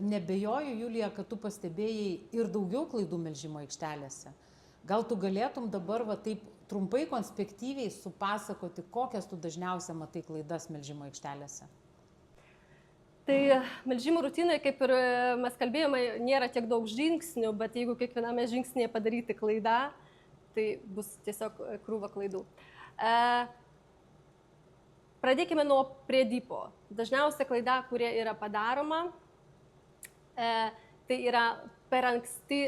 nebejoju, Julija, kad tu pastebėjai ir daugiau klaidų melžimo aikštelėse. Gal tu galėtum dabar taip trumpai, konspektyviai supasakoti, kokias tu dažniausiai matai klaidas melžimo aikštelėse? Tai melžimo rutinoje, kaip ir mes kalbėjome, nėra tiek daug žingsnių, bet jeigu kiekviename žingsnėje padaryti klaidą, tai bus tiesiog krūva klaidų. Pradėkime nuo priedypo. Dažniausia klaida, kuria yra padaroma, tai yra per anksti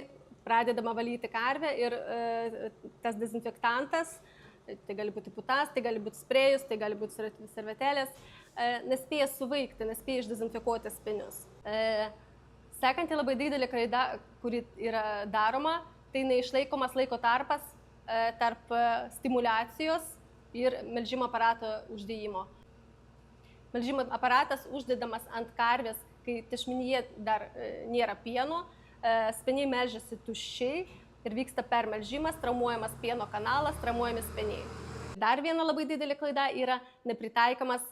pradedama valyti karvę ir tas dezinfektantas, tai gali būti putas, tai gali būti sprėjus, tai gali būti servetėlės, nespėja suveikti, nespėja išdezinfekuoti spenius. Sekanti labai didelė klaida, kuri yra daroma, tai neišlaikomas laiko tarpas tarp stimulacijos ir melžimo aparato uždėjimo. Melžimo aparatas uždedamas ant karvės, kai tešmenyje dar nėra pieno, speniai melžiasi tuščiai ir vyksta permelžimas, traumuojamas pieno kanalas, traumuojami speniai. Dar viena labai didelė klaida yra nepritaikomas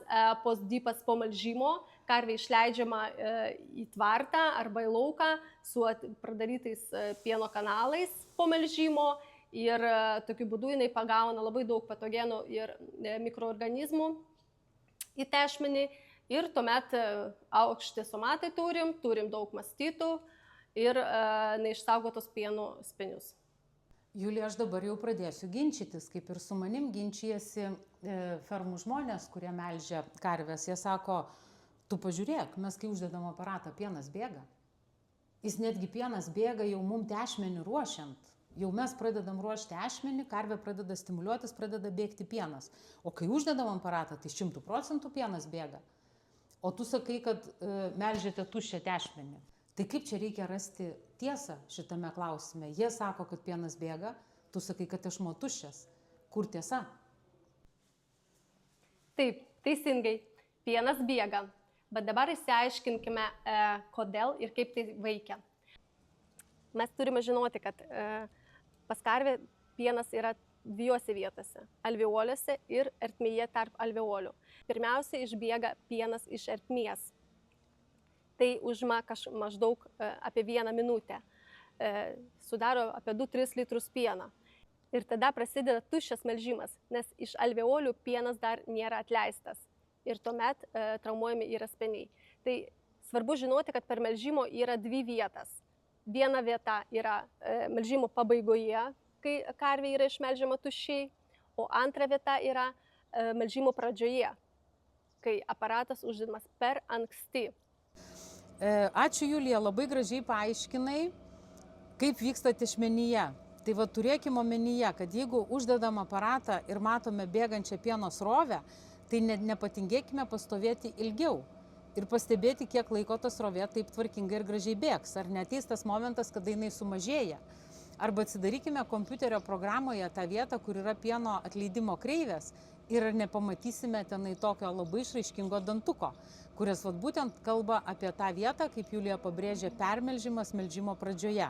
postdypas po melžimo, karvė išleidžiama į tvartą arba į lauką su pradarytais pieno kanalais po melžimo ir tokiu būdu jinai pagauna labai daug patogenų ir mikroorganizmų į tešmenį ir tuomet aukšti somatai turim daug mastitų ir neišsaugotos pieno spenius. Julija, aš dabar jau pradėsiu ginčytis, kaip ir su manim ginčijasi fermų žmonės, kurie melžia karves. Jie sako, tu pažiūrėk, mes kai uždedam aparatą, pienas bėga. Jis netgi pienas bėga jau mum tešmenį ruošiant. Jau mes pradedam ruošti tešmenį, karvė pradeda stimuliuotis, pradeda bėgti pienas. O kai uždedam aparatą, tai 100% pienas bėga. O tu sakai, kad melžiate tuščią tešmenį. Tai kaip čia reikia rasti tiesą šitame klausime? Jie sako, kad pienas bėga, tu sakai, kad tešmuo tuščias. Kur tiesa? Taip, teisingai, pienas bėga. Bet dabar išsiaiškinkime, kodėl ir kaip tai veikia. Mes turime žinoti, kad pas karvę pienas yra dviejose vietose – alveoliuose ir ertmėje tarp alveolių. Pirmiausia, išbėga pienas iš ertmės. Tai užima maždaug apie 1 minutę, sudaro apie 2-3 litrus pieną. Ir tada prasideda tuščias melžimas, nes iš alveolių pienas dar nėra atleistas ir tuomet traumuojami yra speniai. Tai svarbu žinoti, kad per melžimo yra 2 vietas. Viena vieta yra melžimo pabaigoje, kai karvė yra išmelžiama tuščiai, o antra vieta yra melžimo pradžioje, kai aparatas uždedamas per anksti. Ačiū, Julija, labai gražiai paaiškinai, kaip vyksta tešmenyje. Tai va turėkime omenyje, kad jeigu uždedam aparatą ir matome bėgančią pieno srovę, tai nepatingėkime pastovėti ilgiau ir pastebėti, kiek laiko ta srovė taip tvarkingai ir gražiai bėgs. Ar neateis tas momentas, kada jinai sumažėja. Arba atsidarykime kompiuterio programoje tą vietą, kur yra pieno atleidimo kreivės ir nepamatysime tenai tokio labai išraiškingo dantuko, kuris būtent kalba apie tą vietą, kaip Julija pabrėžė, permelžimas melžimo pradžioje.